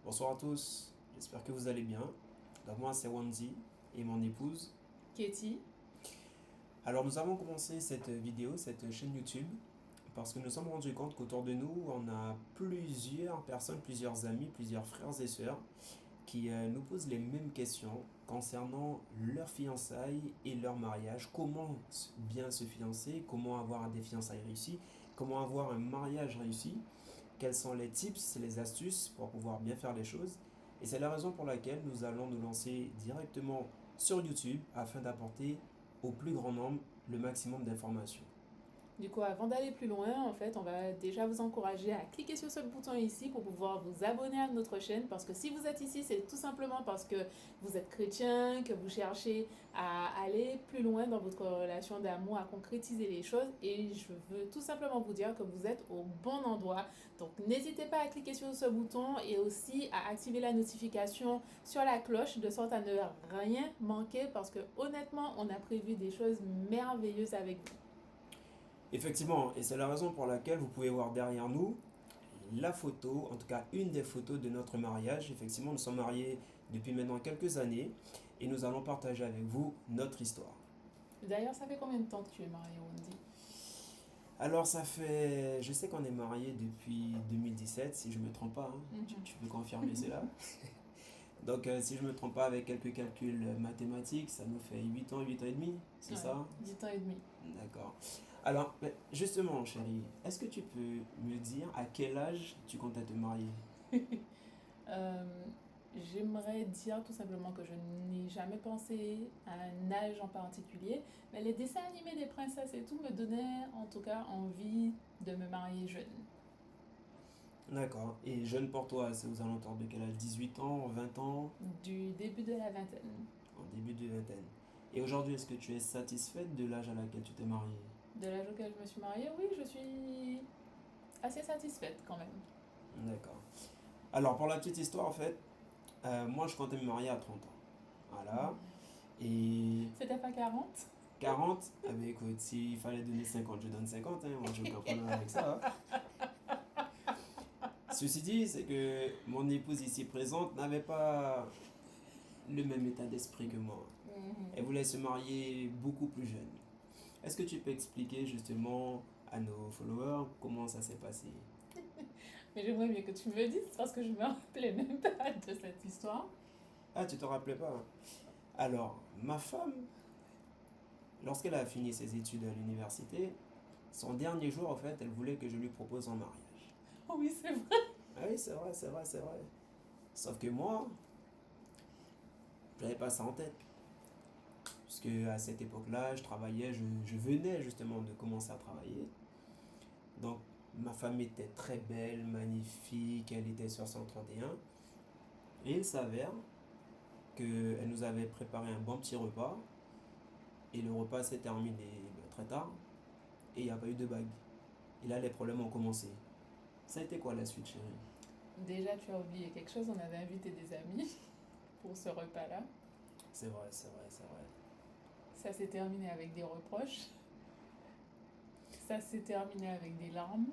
Bonsoir à tous, j'espère que vous allez bien. Donc moi c'est Wanzi et mon épouse. Katie. Alors nous avons commencé cette vidéo, cette chaîne YouTube, parce que nous nous sommes rendus compte qu'autour de nous, on a plusieurs personnes, plusieurs amis, plusieurs frères et sœurs qui nous posent les mêmes questions concernant leur fiançailles et leur mariage. Comment bien se fiancer, comment avoir des fiançailles réussies, comment avoir un mariage réussi, quels sont les tips, les astuces pour pouvoir bien faire les choses. Et c'est la raison pour laquelle nous allons nous lancer directement sur YouTube afin d'apporter au plus grand nombre le maximum d'informations. Du coup, avant d'aller plus loin, en fait, on va déjà vous encourager à cliquer sur ce bouton ici pour pouvoir vous abonner à notre chaîne. Parce que si vous êtes ici, c'est tout simplement parce que vous êtes chrétien, que vous cherchez à aller plus loin dans votre relation d'amour, à concrétiser les choses. Et je veux tout simplement vous dire que vous êtes au bon endroit. Donc, n'hésitez pas à cliquer sur ce bouton et aussi à activer la notification sur la cloche de sorte à ne rien manquer parce que honnêtement, on a prévu des choses merveilleuses avec vous. Effectivement, et c'est la raison pour laquelle vous pouvez voir derrière nous la photo, en tout cas une des photos de notre mariage. Effectivement, nous sommes mariés depuis maintenant quelques années et nous allons partager avec vous notre histoire. D'ailleurs, ça fait combien de temps que tu es mariée, Wendy? Alors ça fait, je sais qu'on est mariés depuis 2017, si je ne me trompe pas, hein. Tu peux confirmer cela. Donc si je ne me trompe pas avec quelques calculs mathématiques, ça nous fait 8 ans, 8 ans et demi, c'est Ouais, ça? 10 ans et demi. D'accord. Alors, justement, chérie, est-ce que tu peux me dire à quel âge tu comptes te marier? Euh, J'aimerais dire tout simplement que je n'ai jamais pensé à un âge en particulier, mais les dessins animés des princesses et tout me donnaient en tout cas envie de me marier jeune. D'accord. Et jeune pour toi, c'est aux alentours de quel âge? 18 ans, 20 ans, Du début de la vingtaine. en début de vingtaine. Et aujourd'hui, est-ce que tu es satisfaite de l'âge à laquelle tu t'es mariée? De l'âge auquel je me suis mariée, oui, je suis assez satisfaite quand même. D'accord. Alors, pour la petite histoire, en fait, moi, je comptais me marier à 30 ans. Voilà. Et C'était pas 40? 40, ah ben écoute, s'il fallait donner 50, je donne 50, hein, moi j'ai aucun problème avec ça, hein. Ceci dit, c'est que mon épouse ici présente n'avait pas le même état d'esprit que moi. Elle voulait se marier beaucoup plus jeune. Est-ce que tu peux expliquer justement à nos followers comment ça s'est passé? Mais j'aimerais bien que tu me le dises parce que je me rappelais même pas de cette histoire. Ah, tu te rappelais pas? Alors, ma femme, lorsqu'elle a fini ses études à l'université, son dernier jour, en fait, elle voulait que je lui propose en mariage. Oh oui, c'est vrai. Ah oui, c'est vrai, c'est vrai, c'est vrai. Sauf que moi, j'avais pas ça en tête. Puisque à cette époque-là, je travaillais, je venais justement de commencer à travailler. Donc, ma femme était très belle, magnifique, elle était sur 131. Et il s'avère qu'elle nous avait préparé un bon petit repas. Et le repas s'est terminé très tard. Et il n'y a pas eu de bague. Et là, les problèmes ont commencé. Ça a été quoi la suite, chérie? Déjà, tu as oublié quelque chose, on avait invité des amis pour ce repas-là. C'est vrai, c'est vrai, c'est vrai. Ça s'est terminé avec des reproches. Ça s'est terminé avec des larmes.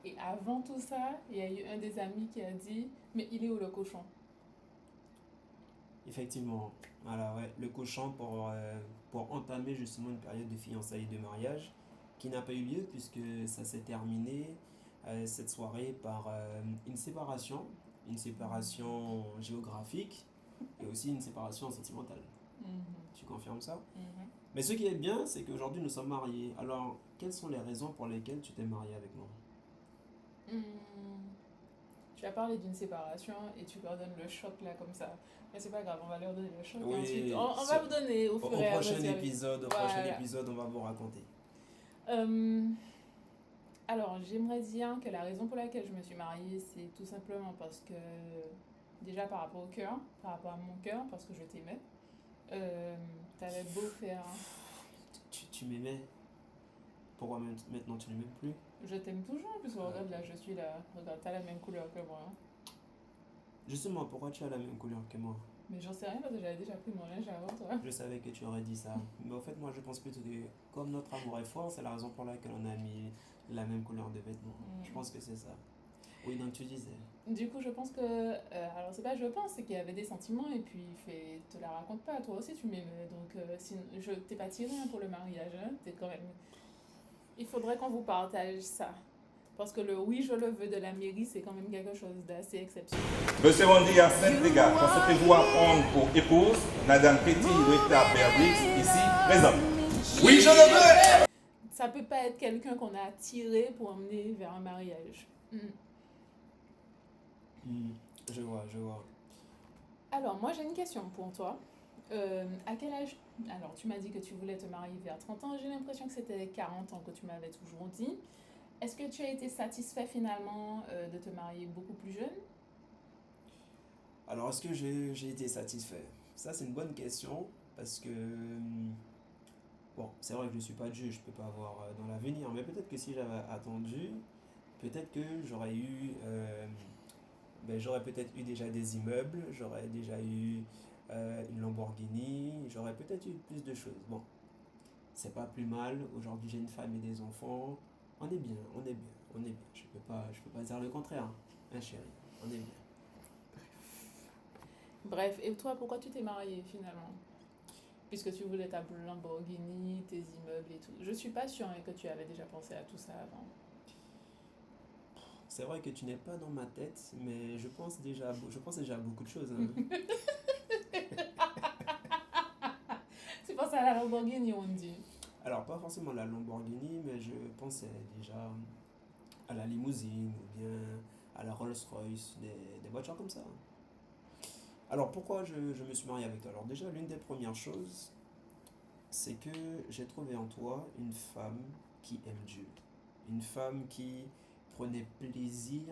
Et avant tout ça, il y a eu un des amis qui a dit: Mais il est où le cochon? Effectivement, voilà, ouais, le cochon pour entamer justement une période de fiançailles et de mariage qui n'a pas eu lieu puisque ça s'est terminé cette soirée par une séparation géographique et aussi une séparation sentimentale. Mhm, Tu confirmes ça? mhm. Mais ce qui est bien, c'est qu'aujourd'hui nous sommes mariés. Alors, quelles sont les raisons pour lesquelles tu t'es marié avec moi? Hmm. Tu as parlé d'une séparation et tu leur donnes le choc là comme ça. Mais c'est pas grave, on va leur donner le choc et ensuite Oui, on va vous donner au fur au et à prochain mesure. épisode, Voilà. on va vous raconter. Euh, alors, j'aimerais dire que la raison pour laquelle je me suis mariée, c'est tout simplement parce que, déjà par rapport au cœur, par rapport à mon cœur, parce que je t'aimais. Euh, T'avais beau faire. Tu m'aimais. Pourquoi maintenant tu ne m'aimes plus? Je t'aime toujours, puisque Ah, regarde là, ok. je suis là. Regarde, t'as la même couleur que moi, hein. Justement, pourquoi tu as la même couleur que moi? Mais j'en sais rien parce que j'avais déjà pris mon linge avant toi. Je savais que tu aurais dit ça. Mais au fait, moi, je pense plutôt que comme notre amour est fort, c'est la raison pour laquelle on a mis la même couleur de vêtements. Je Hmm. pense que c'est ça. Oui, donc tu disais. Du coup, je pense que. Alors, c'est pas je pense, c'est qu'il y avait des sentiments et puis te la raconte pas. Toi aussi, tu m'aimais. Donc, je t'ai pas tiré hein, pour le mariage. Hein, t'es quand même. Il faudrait qu'on vous partage ça. Parce que le oui, je le veux de la mairie, c'est quand même quelque chose d'assez exceptionnel. Monsieur Bondi à Saint-Légat, concevez-vous à prendre pour épouse Madame Petit Rita Berbix, ici présente. Oui, je le veux! Ça peut pas être quelqu'un qu'on a attiré pour emmener vers un mariage. Je vois, je vois. Alors, moi, j'ai une question pour toi. À quel âge. Alors, tu m'as dit que tu voulais te marier vers 30 ans. J'ai l'impression que c'était 40 ans que tu m'avais toujours dit. Est-ce que tu as été satisfait finalement de te marier beaucoup plus jeune? Alors, est-ce que j'ai été satisfait? Ça, c'est une bonne question parce que, bon, c'est vrai que je ne suis pas Dieu, je ne peux pas voir dans l'avenir, mais peut-être que si j'avais attendu, peut-être que j'aurais peut-être eu déjà des immeubles, j'aurais déjà eu une Lamborghini, j'aurais peut-être eu plus de choses. Bon, c'est pas plus mal. Aujourd'hui, j'ai une femme et des enfants. On est bien, on est bien, on est bien. Je peux pas dire le contraire, hein, chérie. On est bien. Bref, et toi, pourquoi tu t'es marié finalement? Puisque tu voulais ta Lamborghini, tes immeubles et tout. Je suis pas sûre hein, que tu avais déjà pensé à tout ça avant. C'est vrai que tu n'es pas dans ma tête, mais je pense déjà à beaucoup de choses, hein. Tu penses à la Lamborghini, on dit. Alors, pas forcément la Lamborghini, mais je pensais déjà à la limousine ou bien à la Rolls-Royce, des voitures comme ça. Alors, pourquoi je me suis marié avec toi? Alors, déjà, l'une des premières choses, c'est que j'ai trouvé en toi une femme qui aime Dieu. Une femme qui prenait plaisir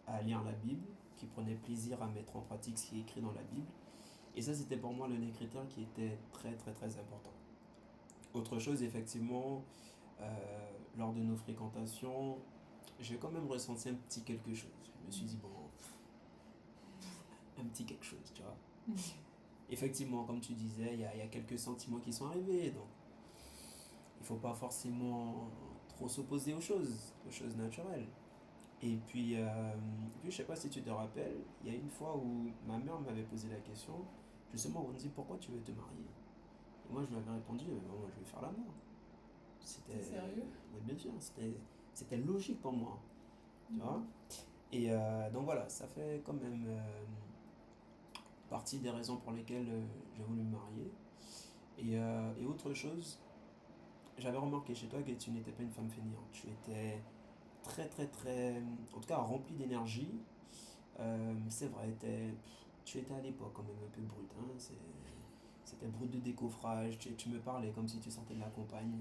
à lire la Bible, qui prenait plaisir à mettre en pratique ce qui est écrit dans la Bible. Et ça, c'était pour moi l'un des critères qui était très, très, très important. Autre chose, effectivement, lors de nos fréquentations, j'ai quand même ressenti un petit quelque chose. Je me suis dit, bon, un petit quelque chose, tu vois. Effectivement, comme tu disais, il y a quelques sentiments qui sont arrivés. Donc, il ne faut pas forcément trop s'opposer aux choses naturelles. Et puis, je sais pas si tu te rappelles, il y a une fois où ma mère m'avait posé la question, justement, on me dit pourquoi tu veux te marier? Et moi, je lui avais répondu, moi, je vais faire l'amour. T'es sérieux? Oui, bien sûr, c'était logique pour moi, tu vois. Et donc voilà, ça fait quand même partie des raisons pour lesquelles j'ai voulu me marier. Et autre chose, j'avais remarqué chez toi que tu n'étais pas une femme fainéante. Tu étais très, très, très, en tout cas, remplie d'énergie. C'est vrai, tu étais à l'époque quand même un peu brute. Hein, c'était brut de décoffrage. Tu me parlais comme si tu sortais de la campagne.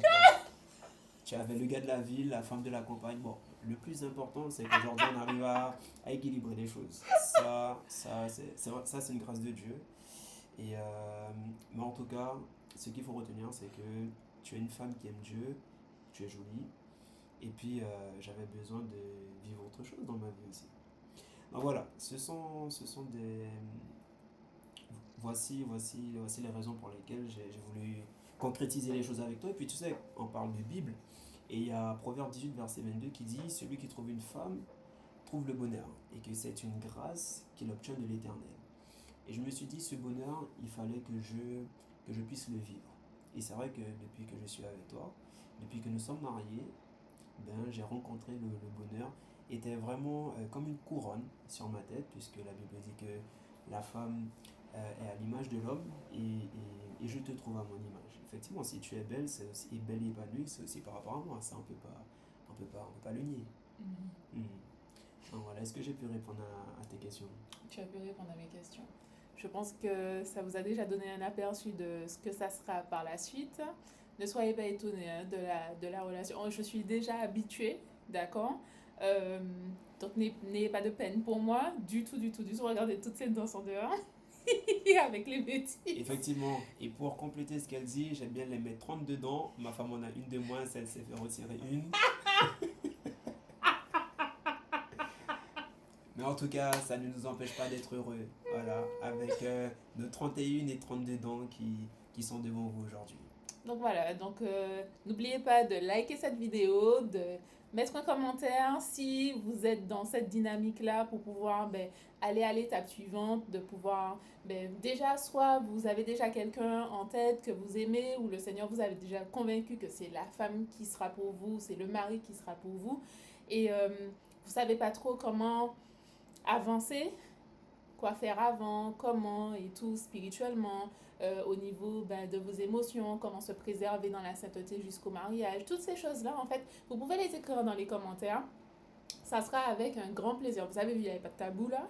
Tu avais le gars de la ville, la femme de la campagne. Bon, le plus important, c'est qu'aujourd'hui, on arrive à équilibrer les choses. Ça, c'est une grâce de Dieu. Mais en tout cas, ce qu'il faut retenir, c'est que tu es une femme qui aime Dieu, tu es jolie, et puis j'avais besoin de vivre autre chose dans ma vie aussi. Donc voilà, ce sont des. Voici les raisons pour lesquelles j'ai voulu concrétiser les choses avec toi. Et puis tu sais, on parle de Bible, et il y a Proverbe 18, verset 22 qui dit: celui qui trouve une femme trouve le bonheur, et que c'est une grâce qu'il obtient de l'Éternel. Et je me suis dit, ce bonheur, il fallait que je puisse le vivre. Et c'est vrai que depuis que je suis avec toi, depuis que nous sommes mariés, j'ai rencontré le bonheur. Était vraiment comme une couronne sur ma tête, puisque la Bible dit que la femme est à l'image de l'homme, et je te trouve à mon image. Effectivement, si tu es belle, c'est aussi belle et épanouie, c'est aussi par rapport à moi. Ça, on peut pas le nier. Donc voilà, est-ce que j'ai pu répondre à tes questions? Tu as pu répondre à mes questions. Je pense que ça vous a déjà donné un aperçu de ce que ça sera par la suite. Ne soyez pas étonnés hein, de la relation. Je suis déjà habituée, d'accord. Donc n'ayez pas de peine pour moi, du tout, du tout, du tout. Regardez toutes ces danses en dehors avec les bêtises. Effectivement, et pour compléter ce qu'elle dit, j'aime bien les mettre 30 dedans. Ma femme en a une de moins, elle s'est fait retirer une. Mais en tout cas, ça ne nous empêche pas d'être heureux. Voilà, avec nos 31 et 32 dents qui sont devant vous aujourd'hui. Donc voilà, donc n'oubliez pas de liker cette vidéo, de mettre un commentaire si vous êtes dans cette dynamique-là pour pouvoir aller à l'étape suivante, de pouvoir déjà, soit vous avez déjà quelqu'un en tête que vous aimez ou le Seigneur vous avez déjà convaincu que c'est la femme qui sera pour vous, c'est le mari qui sera pour vous et vous savez pas trop comment avancer, quoi faire avant, comment et tout spirituellement, au niveau de vos émotions, comment se préserver dans la sainteté jusqu'au mariage, toutes ces choses-là, en fait, vous pouvez les écrire dans les commentaires. Ça sera avec un grand plaisir. Vous avez vu, il n'y avait pas de tabou là.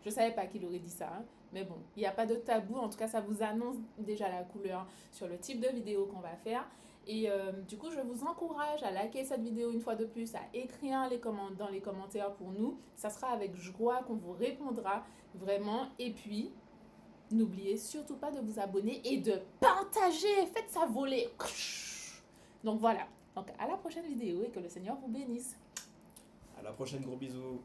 Je ne savais pas qu'il aurait dit ça, hein. Mais bon, il n'y a pas de tabou. En tout cas, ça vous annonce déjà la couleur sur le type de vidéo qu'on va faire. Et du coup, je vous encourage à liker cette vidéo une fois de plus, à écrire dans les commentaires pour nous. Ça sera avec joie qu'on vous répondra vraiment. Et puis, n'oubliez surtout pas de vous abonner et de partager. Faites ça voler. Donc voilà. Donc à la prochaine vidéo et que le Seigneur vous bénisse. À la prochaine, gros bisous.